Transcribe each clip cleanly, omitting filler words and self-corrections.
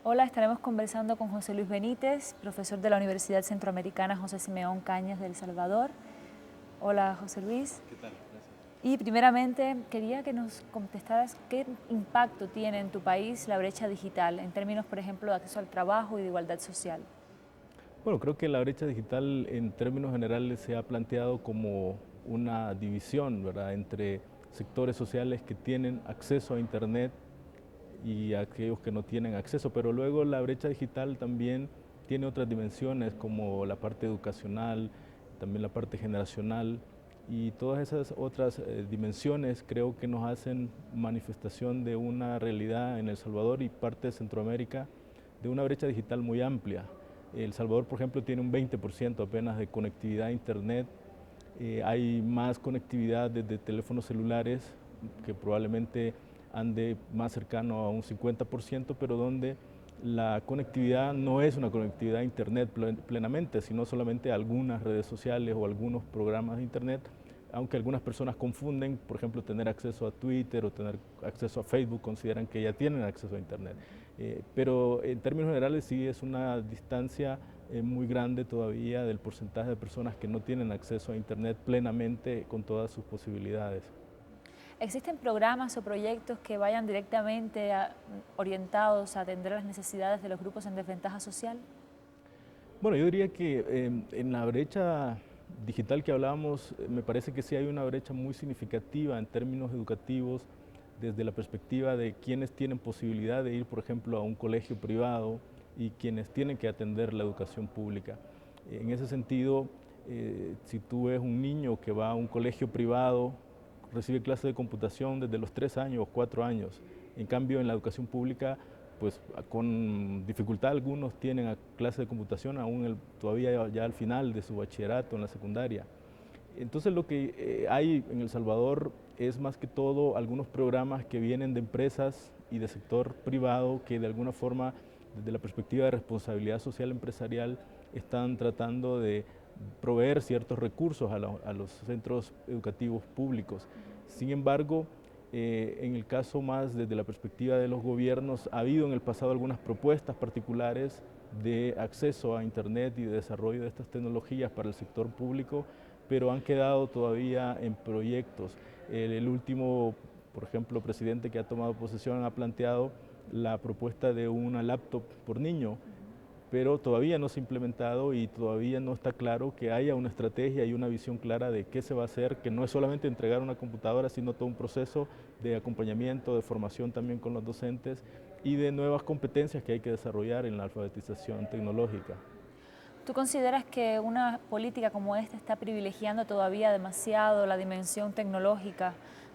Hola, estaremos conversando con José Luis Benítez, profesor de la Universidad Centroamericana José Simeón Cañas de El Salvador. Hola, José Luis. ¿Qué tal? Gracias. Y primeramente quería que nos contestaras qué impacto tiene en tu país la brecha digital en términos, por ejemplo, de acceso al trabajo y de igualdad social. Bueno, creo que la brecha digital en términos generales se ha planteado como una división, ¿verdad?, entre sectores sociales que tienen acceso a Internet y aquellos que no tienen acceso, pero luego la brecha digital también tiene otras dimensiones como la parte educacional, también la parte generacional y todas esas otras dimensiones creo que nos hacen manifestación de una realidad en El Salvador y parte de Centroamérica de una brecha digital muy amplia. El Salvador, por ejemplo, tiene un 20% apenas de conectividad a Internet. Hay más conectividad desde teléfonos celulares, que probablemente ande más cercano a un 50%, pero donde la conectividad no es una conectividad a Internet plenamente, sino solamente a algunas redes sociales o algunos programas de Internet, aunque algunas personas confunden, por ejemplo, tener acceso a Twitter o tener acceso a Facebook, consideran que ya tienen acceso a Internet. Pero en términos generales sí es una distancia muy grande todavía del porcentaje de personas que no tienen acceso a Internet plenamente con todas sus posibilidades. ¿Existen programas o proyectos que vayan directamente orientados a atender las necesidades de los grupos en desventaja social? Bueno, yo diría que en la brecha digital que hablábamos, me parece que sí hay una brecha muy significativa en términos educativos desde la perspectiva de quienes tienen posibilidad de ir, por ejemplo, a un colegio privado y quienes tienen que atender la educación pública. En ese sentido, si tú ves un niño que va a un colegio privado, recibe clases de computación desde los 3 años o 4 años. En cambio, en la educación pública, pues con dificultad algunos tienen clases de computación aún todavía ya al final de su bachillerato en la secundaria. Entonces lo que hay en El Salvador es más que todo algunos programas que vienen de empresas y de sector privado que de alguna forma desde la perspectiva de responsabilidad social empresarial están tratando de proveer ciertos recursos a los centros educativos públicos. Sin embargo, en el caso más desde la perspectiva de los gobiernos, ha habido en el pasado algunas propuestas particulares de acceso a Internet y de desarrollo de estas tecnologías para el sector público, pero han quedado todavía en proyectos. El último, por ejemplo, presidente que ha tomado posesión ha planteado la propuesta de una laptop por niño, pero todavía no se ha implementado y todavía no está claro que haya una estrategia y una visión clara de qué se va a hacer, que no es solamente entregar una computadora, sino todo un proceso de acompañamiento, de formación también con los docentes y de nuevas competencias que hay que desarrollar en la alfabetización tecnológica. ¿Tú consideras que una política como esta está privilegiando todavía demasiado la dimensión tecnológica,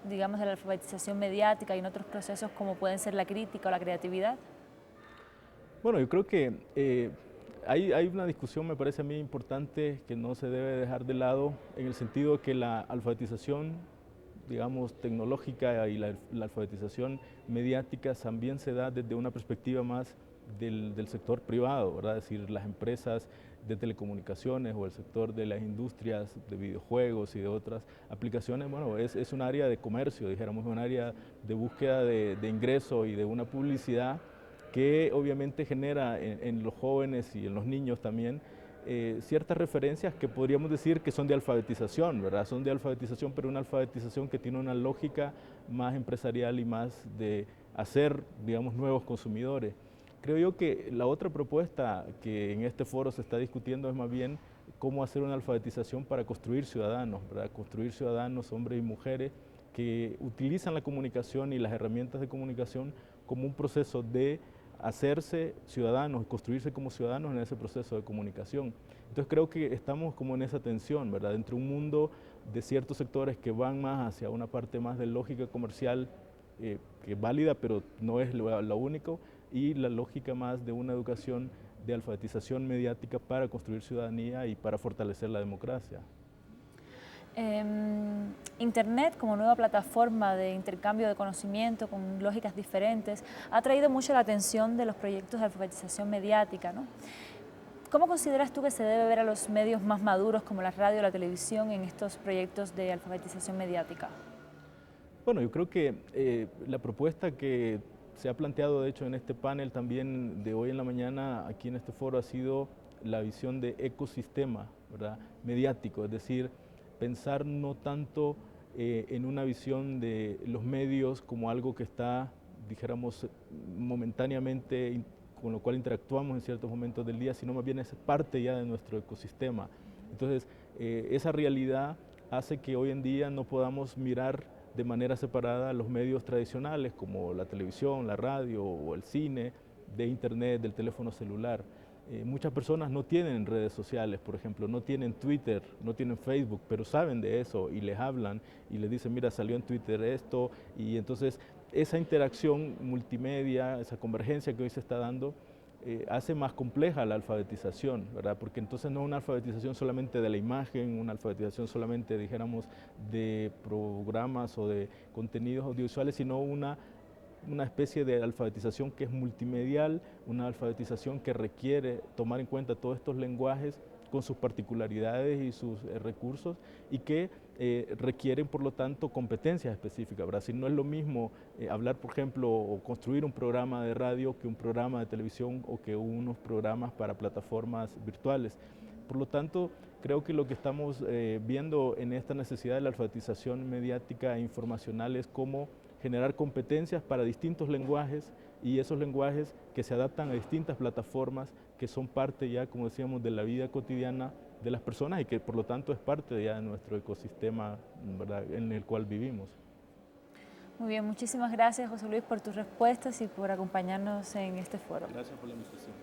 digamos, de la alfabetización mediática y en otros procesos como pueden ser la crítica o la creatividad? Bueno, yo creo que hay una discusión, me parece a mí importante, que no se debe dejar de lado, en el sentido de que la alfabetización, digamos, tecnológica y la alfabetización mediática también se da desde una perspectiva más del sector privado, ¿verdad? Es decir, las empresas de telecomunicaciones o el sector de las industrias de videojuegos y de otras aplicaciones, bueno, es un área de comercio, dijéramos, un área de búsqueda de ingreso y de una publicidad que obviamente genera en los jóvenes y en los niños también ciertas referencias que podríamos decir que son de alfabetización, ¿verdad? Son de alfabetización, pero una alfabetización que tiene una lógica más empresarial y más de hacer, digamos, nuevos consumidores. Creo yo que la otra propuesta que en este foro se está discutiendo es más bien cómo hacer una alfabetización para construir ciudadanos, ¿verdad? Construir ciudadanos, hombres y mujeres, que utilizan la comunicación y las herramientas de comunicación como un proceso de hacerse ciudadanos, construirse como ciudadanos en ese proceso de comunicación. Entonces creo que estamos como en esa tensión, ¿verdad? Entre un mundo de ciertos sectores que van más hacia una parte más de lógica comercial, que es válida, pero no es lo único, y la lógica más de una educación de alfabetización mediática para construir ciudadanía y para fortalecer la democracia. Internet como nueva plataforma de intercambio de conocimiento con lógicas diferentes ha atraído mucho la atención de los proyectos de alfabetización mediática, ¿no? ¿Cómo consideras tú que se debe ver a los medios más maduros como la radio o la televisión en estos proyectos de alfabetización mediática? Bueno, yo creo que la propuesta que se ha planteado, de hecho, en este panel también de hoy en la mañana, aquí en este foro, ha sido la visión de ecosistema, ¿verdad?, mediático, es decir, pensar no tanto en una visión de los medios como algo que está, dijéramos, momentáneamente, con lo cual interactuamos en ciertos momentos del día, sino más bien es parte ya de nuestro ecosistema. Entonces, esa realidad hace que hoy en día no podamos mirar de manera separada los medios tradicionales como la televisión, la radio o el cine, de internet, del teléfono celular. Muchas personas no tienen redes sociales, por ejemplo, no tienen Twitter, no tienen Facebook, pero saben de eso y les hablan y les dicen, mira, salió en Twitter esto, y entonces esa interacción multimedia, esa convergencia que hoy se está dando, hace más compleja la alfabetización, ¿verdad? Porque entonces no es una alfabetización solamente de la imagen, una alfabetización solamente, dijéramos, de programas o de contenidos audiovisuales, sino una especie de alfabetización que es multimedial, una alfabetización que requiere tomar en cuenta todos estos lenguajes con sus particularidades y sus recursos, y que requieren, por lo tanto, competencias específicas, ¿verdad? Si no es lo mismo hablar, por ejemplo, o construir un programa de radio que un programa de televisión o que unos programas para plataformas virtuales. Por lo tanto, creo que lo que estamos viendo en esta necesidad de la alfabetización mediática e informacional es cómo generar competencias para distintos lenguajes, y esos lenguajes que se adaptan a distintas plataformas que son parte ya, como decíamos, de la vida cotidiana de las personas y que por lo tanto es parte ya de nuestro ecosistema, ¿verdad?, en el cual vivimos. Muy bien, muchísimas gracias, José Luis, por tus respuestas y por acompañarnos en este foro. Gracias por la invitación.